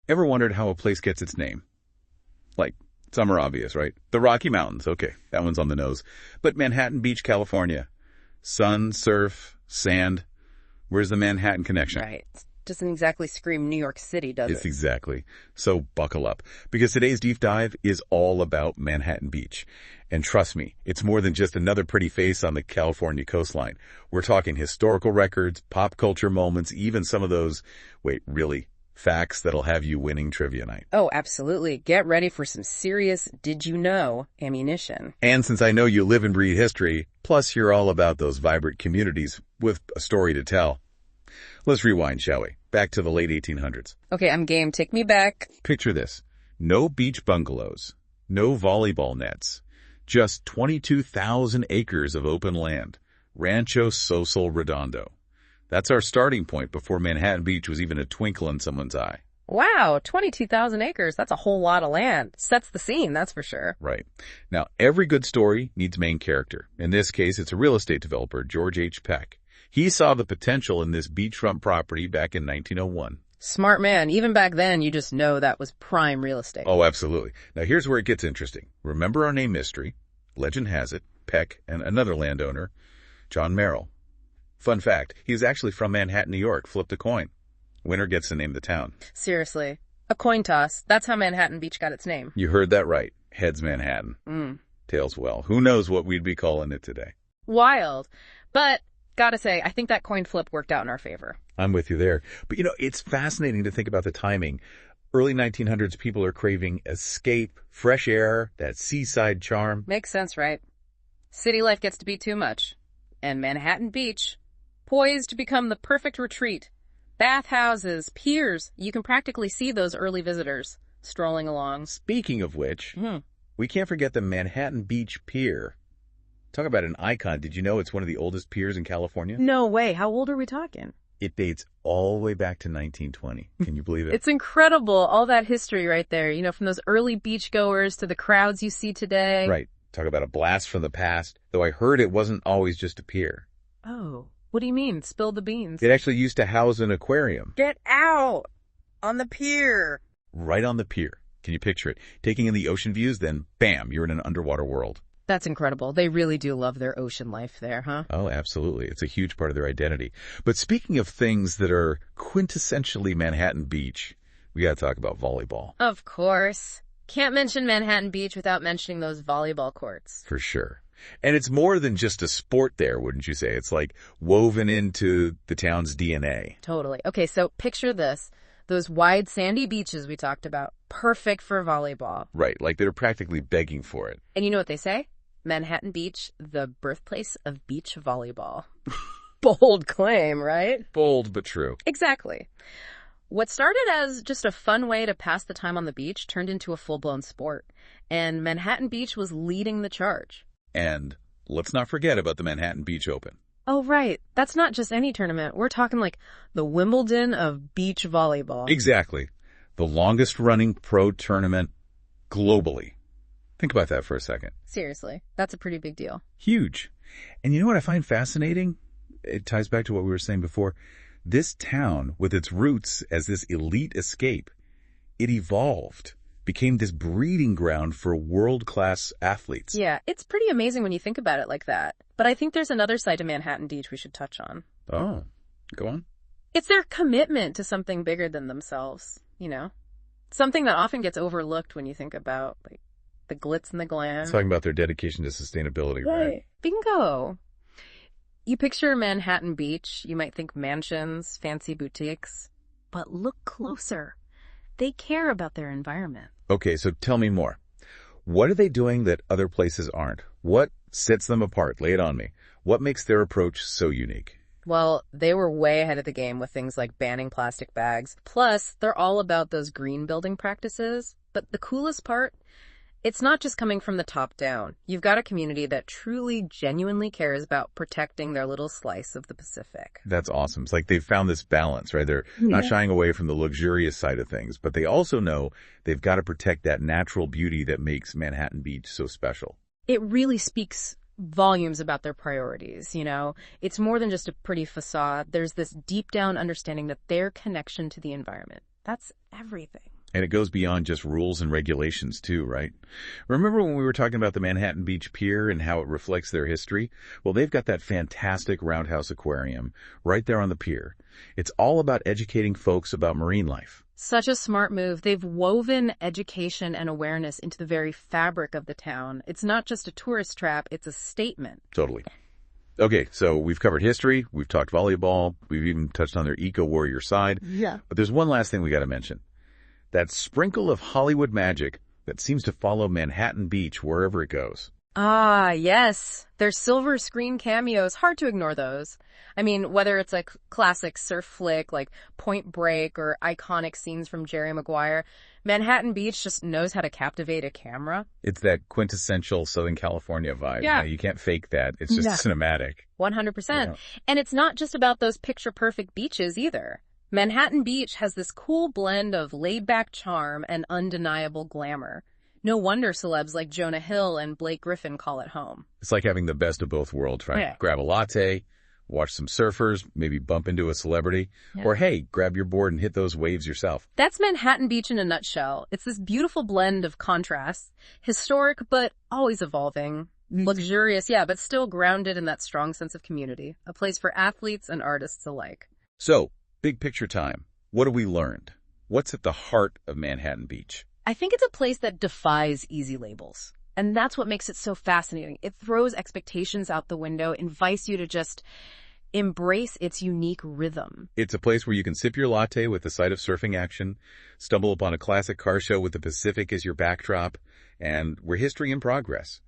Ever wondered how a place gets its name? Like, some are obvious, right? The Rocky Mountains, okay, that one's on the nose. But Manhattan Beach, California. Sun, surf, sand. Where's the Manhattan connection? Right. Doesn't exactly scream New York City, does It's it? exactly. So buckle up, because today's deep dive is all about Manhattan Beach. And trust me, it's more than just another pretty face on the California coastline. We're talking historical records, pop culture moments, even some of those, wait, really, facts that'll have you winning trivia night. Oh, absolutely. Get ready for some serious did you know ammunition. And since I know you live and breathe history, plus you're all about those vibrant communities with a story to tell. Let's rewind, shall we? Back to the late 1800s. Okay, I'm game. Take me back. Picture this. No beach bungalows, no volleyball nets, just 22,000 acres of open land. Rancho Sosol Redondo. That's our starting point before Manhattan Beach was even a twinkle in someone's eye. Wow, 22,000 acres. That's a whole lot of land. Sets the scene, that's for sure. Right. Now, every good story needs main character. In this case, it's a real estate developer, George H. Peck. He saw the potential in this beachfront property back in 1901. Smart man. Even back then, you just know that was prime real estate. Oh, absolutely. Now, here's where it gets interesting. Remember our name mystery? Legend has it, Peck and another landowner, John Merrill. Fun fact, he was actually from Manhattan, New York, flipped a coin. Winner gets to name the town. Seriously. A coin toss. That's how Manhattan Beach got its name. You heard that right. Heads Manhattan. Tails, well, who knows what we'd be calling it today. Wild. But, gotta say, I think that coin flip worked out in our favor. I'm with you there. But, it's fascinating to think about the timing. Early 1900s, people are craving escape, fresh air, that seaside charm. Makes sense, right? City life gets to be too much. And Manhattan Beach, poised to become the perfect retreat. Bathhouses, piers, you can practically see those early visitors strolling along. Speaking of which, we can't forget the Manhattan Beach Pier. Talk about an icon. Did you know it's one of the oldest piers in California? No way. How old are we talking? It dates all the way back to 1920. Can you believe it? It's incredible, all that history right there. From those early beachgoers to the crowds you see today. Right. Talk about a blast from the past, though I heard it wasn't always just a pier. Oh, what do you mean? Spill the beans. It actually used to house an aquarium. Get out! On the pier! Right on the pier. Can you picture it? Taking in the ocean views, then bam, you're in an underwater world. That's incredible. They really do love their ocean life there, huh? Oh, absolutely. It's a huge part of their identity. But speaking of things that are quintessentially Manhattan Beach, we got to talk about volleyball. Of course. Can't mention Manhattan Beach without mentioning those volleyball courts. For sure. And it's more than just a sport there, wouldn't you say? It's like woven into the town's DNA. Totally. Okay, so picture this. Those wide sandy beaches we talked about. Perfect for volleyball. Right, like they're practically begging for it. And you know what they say? Manhattan Beach, the birthplace of beach volleyball. Bold claim, right? Bold but true. Exactly. What started as just a fun way to pass the time on the beach turned into a full-blown sport. And Manhattan Beach was leading the charge. And let's not forget about the Manhattan Beach Open. Oh, right. That's not just any tournament. We're talking like the Wimbledon of beach volleyball. Exactly. The longest running pro tournament globally. Think about that for a second. Seriously, that's a pretty big deal. Huge. And you know what I find fascinating? It ties back to what we were saying before. This town, with its roots as this elite escape, it evolved, became this breeding ground for world-class athletes. Yeah, it's pretty amazing when you think about it like that. But I think there's another side to Manhattan Beach we should touch on. Oh, go on. It's their commitment to something bigger than themselves, Something that often gets overlooked when you think about, like, the glitz and the glam. Talking about their dedication to sustainability, right? Bingo. You picture Manhattan Beach, you might think mansions, fancy boutiques. But look closer. They care about their environment. Okay, so tell me more. What are they doing that other places aren't? What sets them apart? Lay it on me. What makes their approach so unique? Well, they were way ahead of the game with things like banning plastic bags. Plus, they're all about those green building practices. But the coolest part, it's not just coming from the top down. You've got a community that truly, genuinely cares about protecting their little slice of the Pacific. That's awesome. It's like they've found this balance, right? They're not shying away from the luxurious side of things, but they also know they've got to protect that natural beauty that makes Manhattan Beach so special. It really speaks volumes about their priorities, It's more than just a pretty facade. There's this deep down understanding that their connection to the environment, that's everything. And it goes beyond just rules and regulations too, right? Remember when we were talking about the Manhattan Beach Pier and how it reflects their history? Well, they've got that fantastic roundhouse aquarium right there on the pier. It's all about educating folks about marine life. Such a smart move. They've woven education and awareness into the very fabric of the town. It's not just a tourist trap, it's a statement. Totally. Okay, so we've covered history, we've talked volleyball, we've even touched on their eco-warrior side. Yeah. But there's one last thing we got to mention. That sprinkle of Hollywood magic that seems to follow Manhattan Beach wherever it goes. Ah, yes. Their silver screen cameos, hard to ignore those. I mean, whether it's a classic surf flick like Point Break or iconic scenes from Jerry Maguire, Manhattan Beach just knows how to captivate a camera. It's that quintessential Southern California vibe. Yeah. You can't fake that. It's just cinematic. 100%. Yeah. And it's not just about those picture-perfect beaches either. Manhattan Beach has this cool blend of laid-back charm and undeniable glamour. No wonder celebs like Jonah Hill and Blake Griffin call it home. It's like having the best of both worlds, right? Yeah. Grab a latte, watch some surfers, maybe bump into a celebrity, or hey, grab your board and hit those waves yourself. That's Manhattan Beach in a nutshell. It's this beautiful blend of contrasts, historic but always evolving, luxurious, but still grounded in that strong sense of community, a place for athletes and artists alike. So, big picture time. What have we learned? What's at the heart of Manhattan Beach? I think it's a place that defies easy labels. And that's what makes it so fascinating. It throws expectations out the window, invites you to just embrace its unique rhythm. It's a place where you can sip your latte with the sight of surfing action, stumble upon a classic car show with the Pacific as your backdrop, and where history in progress.